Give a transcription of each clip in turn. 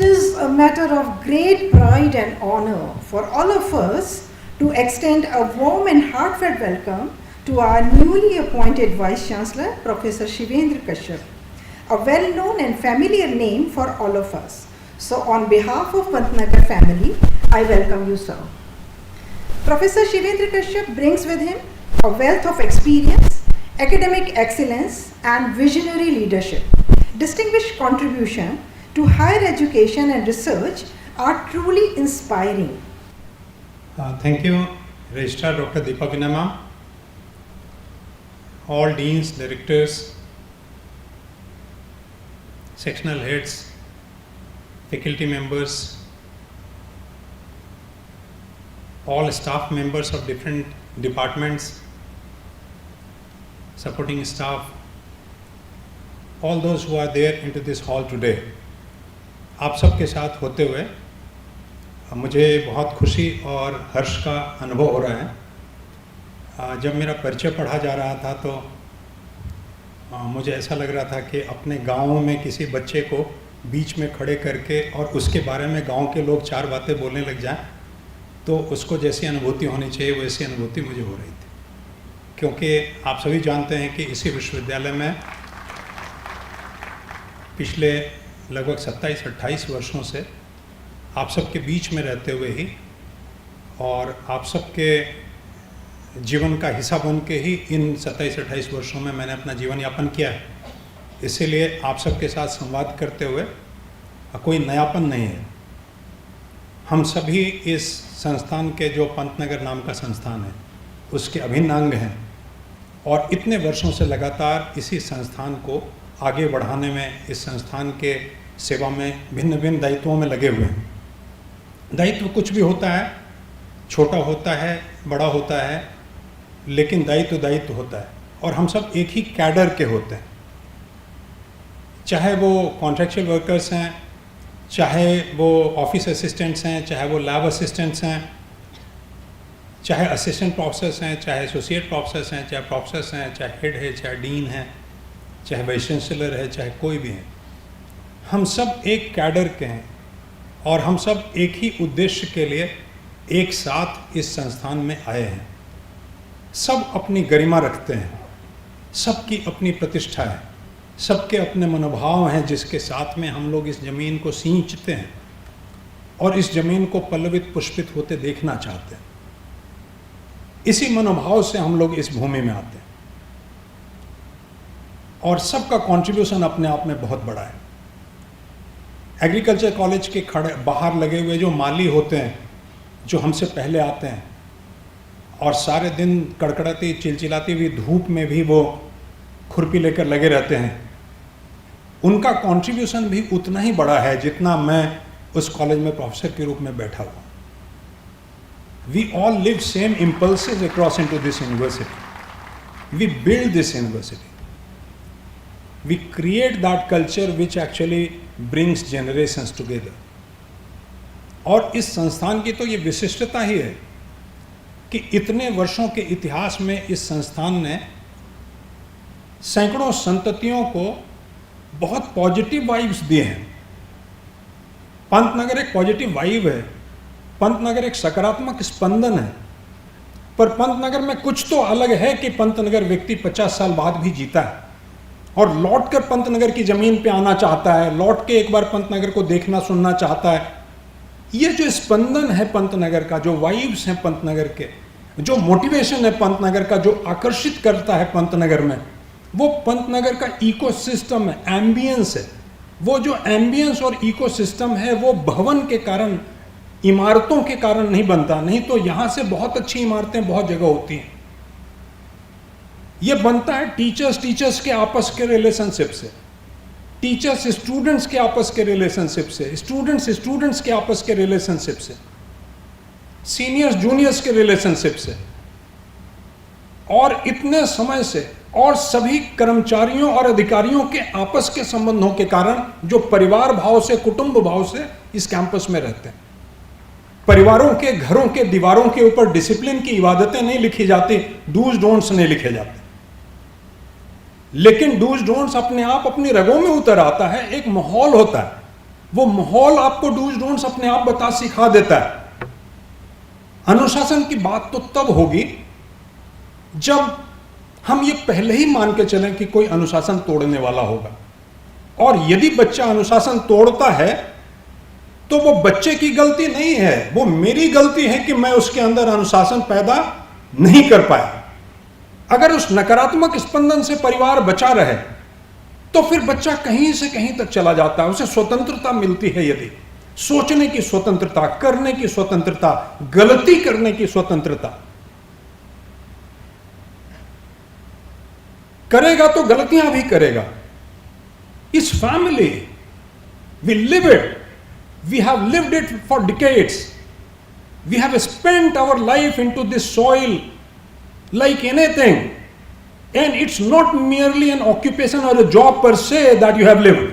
It is a matter of great pride and honor for all of us to extend a warm and heartfelt welcome to our newly appointed Vice Chancellor, Professor Shivendra Kashyap, a well-known and familiar name for all of us. So on behalf of Pantnagar family, I welcome you, sir. Professor Shivendra Kashyap brings with him a wealth of experience, academic excellence and visionary leadership. Distinguished contribution to higher education and research are truly inspiring. Thank you, Registrar Dr. Deepa Vinay ma'am, all deans, directors, sectional heads, faculty members, all staff members of different departments, supporting staff, all those who are there into this hall today. आप सबके साथ होते हुए मुझे बहुत खुशी और हर्ष का अनुभव हो रहा है। जब मेरा परिचय पढ़ा जा रहा था तो मुझे ऐसा लग रहा था कि अपने गाँव में किसी बच्चे को बीच में खड़े करके और उसके बारे में गांव के लोग चार बातें बोलने लग जाएं तो उसको जैसी अनुभूति होनी चाहिए वैसी अनुभूति मुझे हो रही थी, क्योंकि आप सभी जानते हैं कि इसी विश्वविद्यालय में पिछले लगभग 27-28 वर्षों से आप सबके बीच में रहते हुए ही और आप सबके जीवन का हिस्सा बन के ही इन 27-28 वर्षों में मैंने अपना जीवन यापन किया है। इसीलिए आप सबके साथ संवाद करते हुए कोई नयापन नहीं है। हम सभी इस संस्थान के, जो पंतनगर नाम का संस्थान है, उसके अभिन्न अंग हैं और इतने वर्षों से लगातार इसी संस्थान को आगे बढ़ाने में, इस संस्थान के सेवा में भिन्न भिन्न दायित्वों में लगे हुए हैं। दायित्व कुछ भी होता है, छोटा होता है, बड़ा होता है, लेकिन दायित्व दायित्व होता है और हम सब एक ही कैडर के होते हैं। चाहे वो कॉन्ट्रैक्चुअल वर्कर्स हैं, चाहे वो ऑफिस असिस्टेंट्स हैं, चाहे वो लैब असिस्टेंट्स हैं, चाहे असिस्टेंट प्रोफेसर्स हैं, चाहे एसोसिएट प्रोफेसर्स हैं, चाहे प्रोफेसर्स हैं, चाहे हेड है, चाहे डीन है, चाहे वाइस चांसलर है, चाहे कोई भी है, हम सब एक कैडर के हैं और हम सब एक ही उद्देश्य के लिए एक साथ इस संस्थान में आए हैं। सब अपनी गरिमा रखते हैं, सबकी अपनी प्रतिष्ठा है, सबके अपने मनोभाव हैं जिसके साथ में हम लोग इस ज़मीन को सींचते हैं और इस ज़मीन को पल्लवित पुष्पित होते देखना चाहते हैं। इसी मनोभाव से हम लोग इस भूमि में आते हैं और सबका कंट्रीब्यूशन अपने आप में बहुत बड़ा है। एग्रीकल्चर कॉलेज के खड़े बाहर लगे हुए जो माली होते हैं, जो हमसे पहले आते हैं और सारे दिन कड़कड़ाती चिलचिलाती हुई धूप में भी वो खुरपी लेकर लगे रहते हैं, उनका कंट्रीब्यूशन भी उतना ही बड़ा है जितना मैं उस कॉलेज में प्रोफेसर के रूप में बैठा हुआ। We all live same impulses across into this university. We build this university. We create that culture which actually brings generations together। और इस संस्थान की तो ये विशिष्टता ही है कि इतने वर्षों के इतिहास में इस संस्थान ने सैकड़ों संततियों को बहुत पॉजिटिव वाइब्स दिए हैं। पंतनगर एक पॉजिटिव वाइब है, पंतनगर एक सकारात्मक स्पंदन है, पर पंतनगर में कुछ तो अलग है कि पंतनगर व्यक्ति 50 साल बाद भी जीता है और लौट कर पंतनगर की ज़मीन पे आना चाहता है, लौट के एक बार पंतनगर को देखना सुनना चाहता है। ये जो स्पंदन है पंतनगर का, जो वाइब्स हैं पंतनगर के, जो मोटिवेशन है पंतनगर का, जो आकर्षित करता है पंतनगर में, वो पंतनगर का इकोसिस्टम है, एम्बियंस है। वो जो एम्बियंस और इकोसिस्टम है वो भवन के कारण, इमारतों के कारण नहीं बनता, नहीं तो यहाँ से बहुत अच्छी इमारतें बहुत जगह होती हैं। ये बनता है टीचर्स के आपस के रिलेशनशिप से, टीचर्स स्टूडेंट्स के आपस के रिलेशनशिप से, स्टूडेंट्स के आपस के रिलेशनशिप से, सीनियर्स जूनियर्स के रिलेशनशिप से, और इतने समय से, और सभी कर्मचारियों और अधिकारियों के आपस के संबंधों के कारण जो परिवार भाव से, कुटुंब भाव से इस कैंपस में रहते हैं। परिवारों के घरों के दीवारों के ऊपर डिसिप्लिन की इबादतें नहीं लिखी जाती, डूज डोंट्स नहीं लिखे जाते, लेकिन डूज डोंट्स अपने आप अपनी रगों में उतर आता है। एक माहौल होता है वो माहौल आपको डूज डोंट्स अपने आप बता सिखा देता है। अनुशासन की बात तो तब होगी जब हम ये पहले ही मान के चलें कि कोई अनुशासन तोड़ने वाला होगा, और यदि बच्चा अनुशासन तोड़ता है तो वो बच्चे की गलती नहीं है, वो मेरी गलती है कि मैं उसके अंदर अनुशासन पैदा नहीं कर पाया। अगर उस नकारात्मक स्पंदन से परिवार बचा रहे तो फिर बच्चा कहीं से कहीं तक चला जाता है, उसे स्वतंत्रता मिलती है। यदि सोचने की स्वतंत्रता, करने की स्वतंत्रता, गलती करने की स्वतंत्रता, करेगा तो गलतियां भी करेगा। इस family, we live it, we have lived it for decades, we have spent our life into this soil like anything, and it's not merely an occupation or a job per se that you have lived.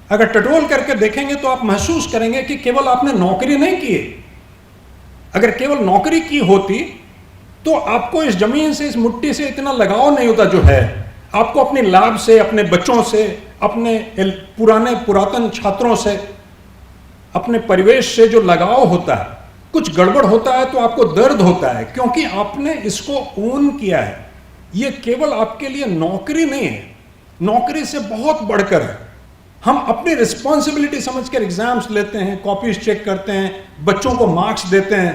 अगर टटोल करके देखेंगे तो आप महसूस करेंगे कि केवल आपने नौकरी नहीं की। अगर केवल नौकरी की होती तो आपको इस जमीन से, इस मिट्टी से इतना लगाव नहीं होता जो है। आपको अपनी लैब से, अपने बच्चों से, अपने पुरातन छात्रों से, अपने परिवेश से जो लगाव होता है, कुछ गड़बड़ होता है तो आपको दर्द होता है, क्योंकि आपने इसको ओन किया है। ये केवल आपके लिए नौकरी नहीं है, नौकरी से बहुत बढ़कर है। हम अपनी रिस्पॉन्सिबिलिटी समझकर एग्जाम्स लेते हैं, कॉपीज चेक करते हैं, बच्चों को मार्क्स देते हैं,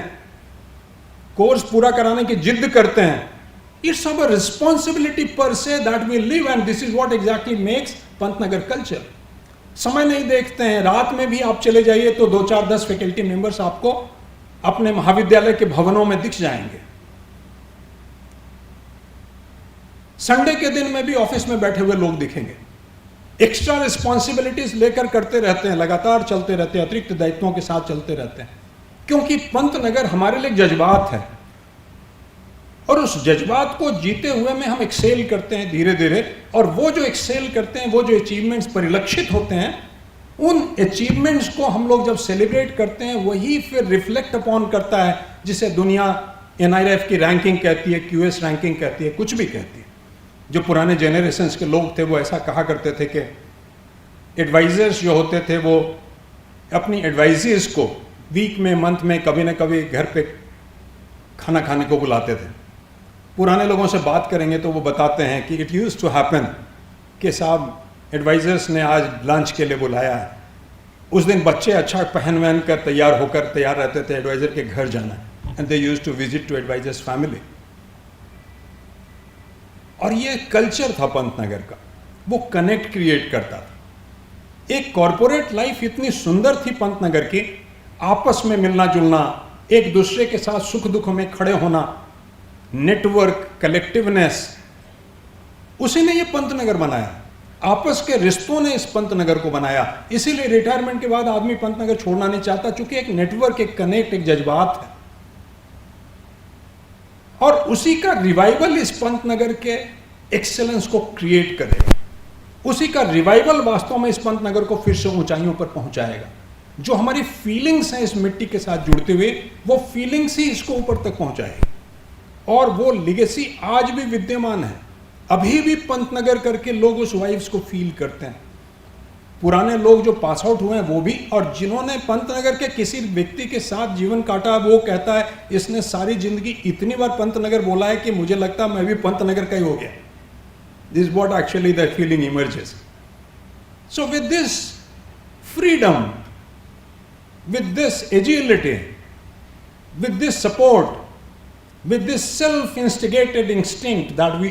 कोर्स पूरा कराने की जिद करते हैं। इट्स अवर रिस्पॉन्सिबिलिटी पर से that we live, and this is what exactly makes Pantnagar culture. समय नहीं देखते हैं, रात में भी आप चले जाइए तो 2, 4, 10 फैकल्टी मेंबर्स आपको अपने महाविद्यालय के भवनों में दिख जाएंगे। संडे के दिन में भी ऑफिस में बैठे हुए लोग दिखेंगे। एक्स्ट्रा रिस्पॉन्सिबिलिटीज लेकर करते रहते हैं, लगातार चलते रहते हैं, अतिरिक्त दायित्वों के साथ चलते रहते हैं, क्योंकि पंतनगर हमारे लिए जज्बात है, और उस जज्बात को जीते हुए में हम एक्सेल करते हैं धीरे धीरे। और वो जो एक्सेल करते हैं, वो जो अचीवमेंट्स परिलक्षित होते हैं, उन अचीवमेंट्स को हम लोग जब सेलिब्रेट करते हैं, वही फिर रिफ्लेक्ट अपॉन करता है, जिसे दुनिया NIRF की रैंकिंग कहती है, QS रैंकिंग कहती है, कुछ भी कहती है। जो पुराने जेनरेशंस के लोग थे वो ऐसा कहा करते थे कि एडवाइजर्स जो होते थे वो अपनी एडवाइजेस को वीक में, मंथ में कभी ना कभी घर पे खाना खाने को बुलाते थे। पुराने लोगों से बात करेंगे तो वो बताते हैं कि इट यूज्ड टू हैपन कि साहब एडवाइजर्स ने आज लंच के लिए बुलाया है। उस दिन बच्चे अच्छा पहन वहन कर तैयार रहते थे एडवाइजर के घर जाना, and they used to visit to advisers family. और ये कल्चर था पंतनगर का, वो कनेक्ट क्रिएट करता था। एक कॉरपोरेट लाइफ इतनी सुंदर थी पंतनगर की, आपस में मिलना जुलना, एक दूसरे के साथ सुख दुख में खड़े होना, नेटवर्क, कलेक्टिवनेस, उसी ने ये पंतनगर बनाया। आपस के रिश्तों ने इस पंतनगर को बनाया। इसीलिए रिटायरमेंट के बाद आदमी पंतनगर छोड़ना नहीं चाहता, क्योंकि एक नेटवर्क, एक कनेक्ट, एक जज्बात है। और उसी का रिवाइवल इस पंतनगर के एक्सेलेंस को क्रिएट करेगा। उसी का रिवाइवल वास्तव में इस पंतनगर को फिर से ऊंचाइयों पर पहुंचाएगा। जो हमारी फीलिंग्स हैं इस मिट्टी के साथ जुड़ते हुए, वो फीलिंग्स ही इसको ऊपर तक पहुंचाएगी। और वो लिगेसी आज भी विद्यमान है। अभी भी पंतनगर करके लोग उस वाइब्स को फील करते हैं। पुराने लोग जो पास आउट हुए हैं वो भी, और जिन्होंने पंतनगर के किसी व्यक्ति के साथ जीवन काटा, वो कहता है इसने सारी जिंदगी इतनी बार पंतनगर बोला है कि मुझे लगता मैं भी पंतनगर का ही हो गया। This what actually the feeling emerges. So with this freedom, with this agility, with this support, with this self-instigated instinct that we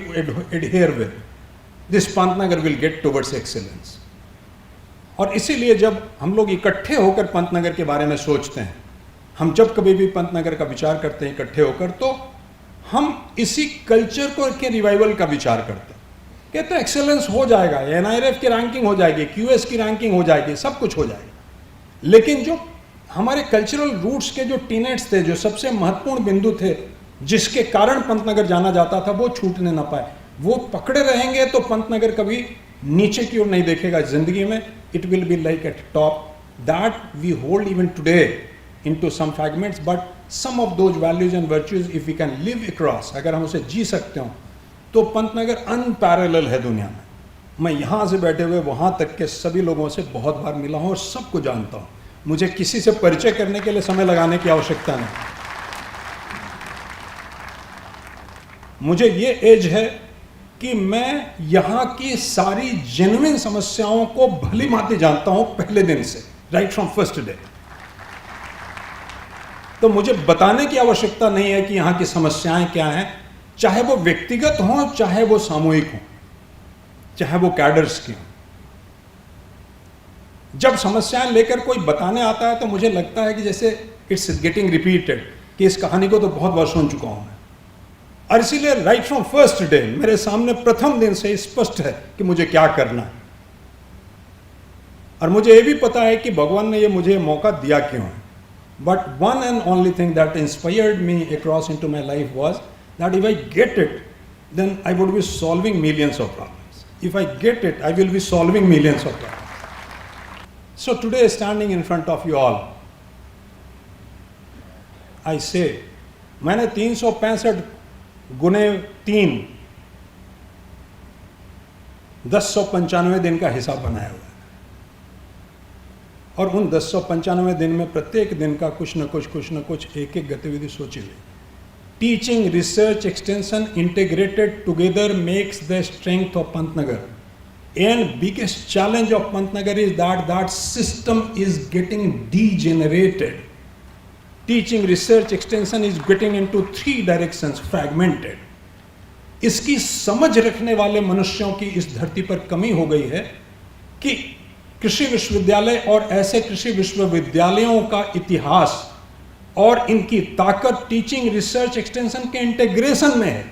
adhere with, this Pantnagar will get towards excellence. और इसीलिए जब हम लोग इकट्ठे होकर पंतनगर के बारे में सोचते हैं, हम जब कभी भी पंतनगर का विचार करते हैं इकट्ठे होकर, तो हम इसी कल्चर को के रिवाइवल का विचार करते हैं। कहते हैं एक्सेलेंस हो जाएगा, NIRF की रैंकिंग हो जाएगी, QS की रैंकिंग हो जाएगी, सब कुछ हो जाएगा। लेकिन जो हमारे कल्चरल रूट्स के जो टीनेट्स थे, जो सबसे महत्वपूर्ण बिंदु थे, जिसके कारण पंतनगर जाना जाता था, वो छूटने ना पाए। वो पकड़े रहेंगे तो पंतनगर कभी नीचे की ओर नहीं देखेगा जिंदगी में। It will be like at top, that we hold even today into some fragments, but some of those values and virtues if we can live across, अगर हम उसे जी सकते हो, तो पंतनगर अनपैरेलल है दुनिया में। मैं यहाँ से बैठे हुए वहाँ तक के सभी लोगों से बहुत बार मिला हूँ और सबको जानता हूँ। मुझे किसी से परिचय करने के लिए समय लगाने की आवश्यकता नहीं। मुझे ये एज है कि मैं यहाँ की सारी जेन्युइन समस्याओं को भली भांति जानता हूँ पहले दिन से, राइट फ्रॉम फर्स्ट डे। तो मुझे बताने की आवश्यकता नहीं है कि यहाँ की समस्याएं क्या हैं, चाहे वो व्यक्तिगत हों, चाहे वो सामूहिक हों, चाहे वो कैडर्स की हों। जब समस्याएं लेकर कोई बताने आता है तो मुझे लगता है कि जैसे इट्स गेटिंग रिपीटेड, कि इस कहानी को तो बहुत बार सुन चुका हूं मैं। और इसीलिए राइट फ्रॉम फर्स्ट डे मेरे सामने प्रथम दिन से स्पष्ट है कि मुझे क्या करना है। और मुझे ये भी पता है कि भगवान ने ये मुझे मौका दिया क्यों है। But one and only thing that inspired me across into my life was that if I get it then I would be solving millions of problems. If I get it I will be solving millions of problems. So today, standing in front of you all, I say, मैंने 365 गुने 3 1095 दिन का हिसाब बनाया हुआ है। और उन 1095 दिन में प्रत्येक दिन का कुछ न कुछ एक एक गतिविधि सोची ली। Teaching, research, extension integrated together makes the strength of Pantnagar. And biggest challenge of Pantnagar is that system is getting degenerated. Teaching, research, extension is getting into 3 directions, fragmented. इसकी समझ रखने वाले मनुष्यों की इस धरती पर कमी हो गई है कि कृषि विश्वविद्यालय और ऐसे कृषि विश्वविद्यालयों का इतिहास और इनकी ताकत टीचिंग, रिसर्च, एक्सटेंशन के इंटीग्रेशन में है।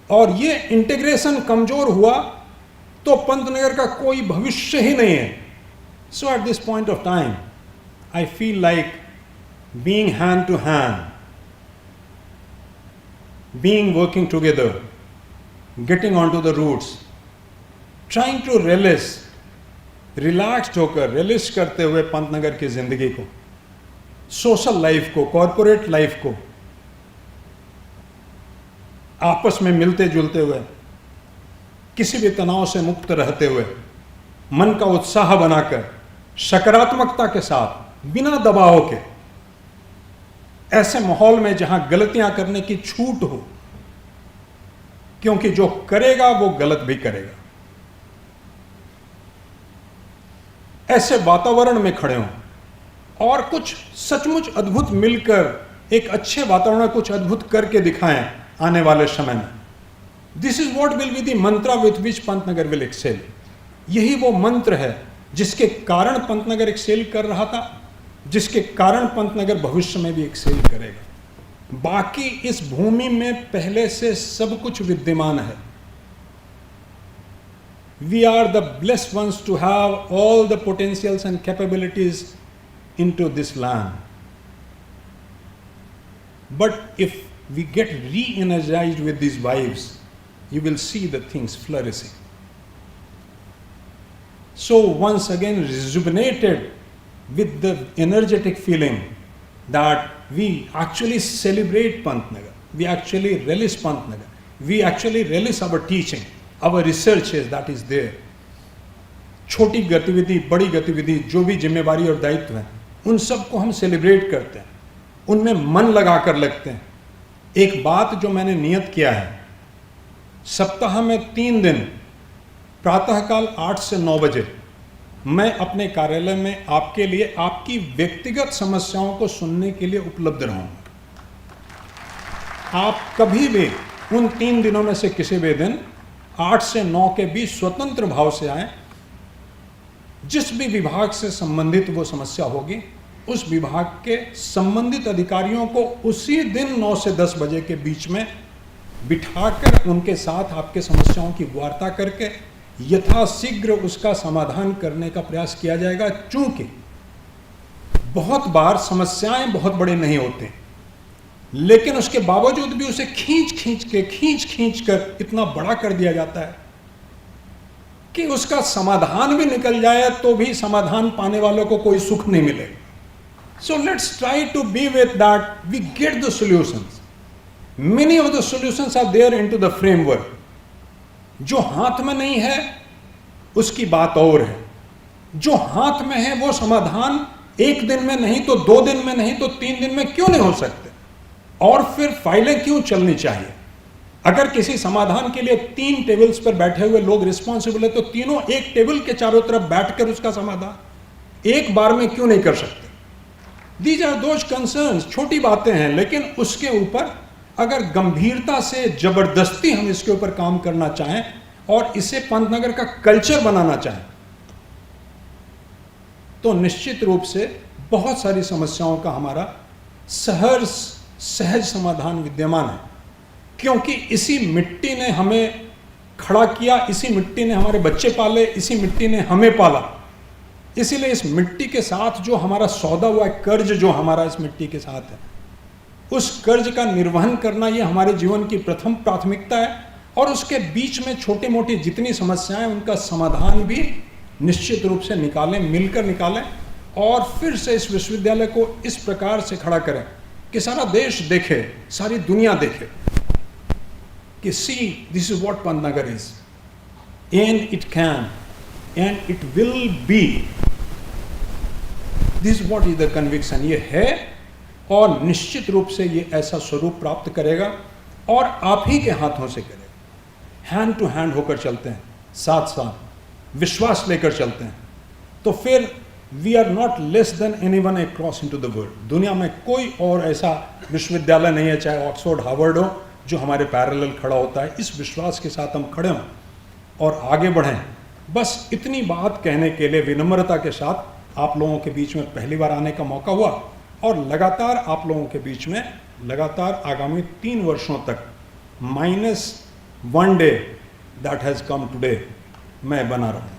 और ये इंटीग्रेशन कमजोर हुआ तो पंतनगर का कोई भविष्य ही नहीं है। So at this point of time I feel like being hand to hand, being working together, getting on to the roots, trying to relaxed होकर रिलिश करते हुए पंतनगर की जिंदगी को, सोशल लाइफ को, कॉरपोरेट लाइफ को आपस में मिलते जुलते हुए, किसी भी तनाव से मुक्त रहते हुए, मन का उत्साह बनाकर, सकारात्मकता के साथ, बिना दबाव के, ऐसे माहौल में जहां गलतियां करने की छूट हो, क्योंकि जो करेगा वो गलत भी करेगा, ऐसे वातावरण में खड़े हों और कुछ सचमुच अद्भुत मिलकर एक अच्छे वातावरण में कुछ अद्भुत करके दिखाएं आने वाले समय में। This is what will be the mantra with which Pantnagar will excel. यही वो मंत्र है जिसके कारण पंतनगर एक्सेल कर रहा था, जिसके कारण पंतनगर भविष्य में भी एक्सेल करेगा। बाकी इस भूमि में पहले से सब कुछ विद्यमान है। We are the blessed ones to have all the potentials and capabilities into this land. But if we get re-energized with these vibes, you will see the things flourishing. So once again rejuvenated with the energetic feeling that we actually celebrate Pantnagar, we actually relish Pantnagar, we actually relish our teaching, our researches that is there. छोटी गतिविधि, बड़ी गतिविधि, जो भी जिम्मेवारी और दायित्व हैं, उन सबको हम सेलिब्रेट करते हैं, उनमें मन लगा कर लगते हैं। एक बात जो मैंने नियत किया है, सप्ताह में 3 दिन प्रातःकाल 8 से 9 बजे मैं अपने कार्यालय में आपके लिए आपकी व्यक्तिगत समस्याओं को सुनने के लिए उपलब्ध रहूंगा। आप कभी भी उन 3 दिनों में से किसी भी दिन 8 से 9 के बीच स्वतंत्र भाव से आए। जिस भी विभाग से संबंधित वो समस्या होगी, उस विभाग के संबंधित अधिकारियों को उसी दिन 9 से 10 बजे के बीच में बिठाकर उनके साथ आपके समस्याओं की वार्ता करके यथाशीघ्र उसका समाधान करने का प्रयास किया जाएगा। चूंकि बहुत बार समस्याएं बहुत बड़े नहीं होते, लेकिन उसके बावजूद भी उसे खींच कर इतना बड़ा कर दिया जाता है कि उसका समाधान भी निकल जाए तो भी समाधान पाने वालों को कोई सुख नहीं मिलेगा। So let's try to be with that. We get the solutions. Many of the solutions are there into the framework. जो हाथ में नहीं है उसकी बात और है, जो हाथ में है वो समाधान एक दिन में नहीं तो 2 दिन में नहीं तो 3 दिन में क्यों नहीं हो सकते, और फिर फाइलें क्यों चलनी चाहिए। अगर किसी समाधान के लिए 3 टेबल्स पर बैठे हुए लोग रिस्पॉन्सिबल है तो तीनों एक टेबल के चारों तरफ बैठकर उसका समाधान एक बार में क्यों नहीं कर सकते। दीज आर दोज कंसर्न्स, छोटी बातें हैं, लेकिन उसके ऊपर अगर गंभीरता से जबरदस्ती हम इसके ऊपर काम करना चाहें और इसे पंतनगर का कल्चर बनाना चाहें तो निश्चित रूप से बहुत सारी समस्याओं का हमारा सहज समाधान विद्यमान है, क्योंकि इसी मिट्टी ने हमें खड़ा किया, इसी मिट्टी ने हमारे बच्चे पाले, इसी मिट्टी ने हमें पाला। इसीलिए इस मिट्टी के साथ जो हमारा सौदा हुआ है, कर्ज जो हमारा इस मिट्टी के साथ है, उस कर्ज का निर्वहन करना ये हमारे जीवन की प्रथम प्राथमिकता है। और उसके बीच में छोटी मोटी जितनी समस्याएं उनका समाधान भी निश्चित रूप से निकालें, मिलकर निकालें, और फिर से इस विश्वविद्यालय को इस प्रकार से खड़ा करें कि सारा देश देखे, सारी दुनिया देखे कि see this is what Pantnagar is, and it can and it will B, this what is the conviction. ये है और निश्चित रूप से ये ऐसा स्वरूप प्राप्त करेगा और आप ही के हाथों से करेगा। हैंड टू हैंड होकर चलते हैं, साथ साथ विश्वास लेकर चलते हैं, तो फिर we are not less than anyone across into the world. दुनिया में कोई और ऐसा विश्वविद्यालय नहीं है, चाहे ऑक्सफोर्ड हार्वर्ड हो, जो हमारे पैरेलल खड़ा होता है। इस विश्वास के साथ हम खड़े हों और आगे बढ़ें। बस इतनी बात कहने के लिए विनम्रता के साथ आप लोगों के बीच में पहली बार आने का मौका हुआ, और लगातार आप लोगों के बीच में लगातार आगामी 3 वर्षों तक -1 day that has come today मैं बना रहा हूँ।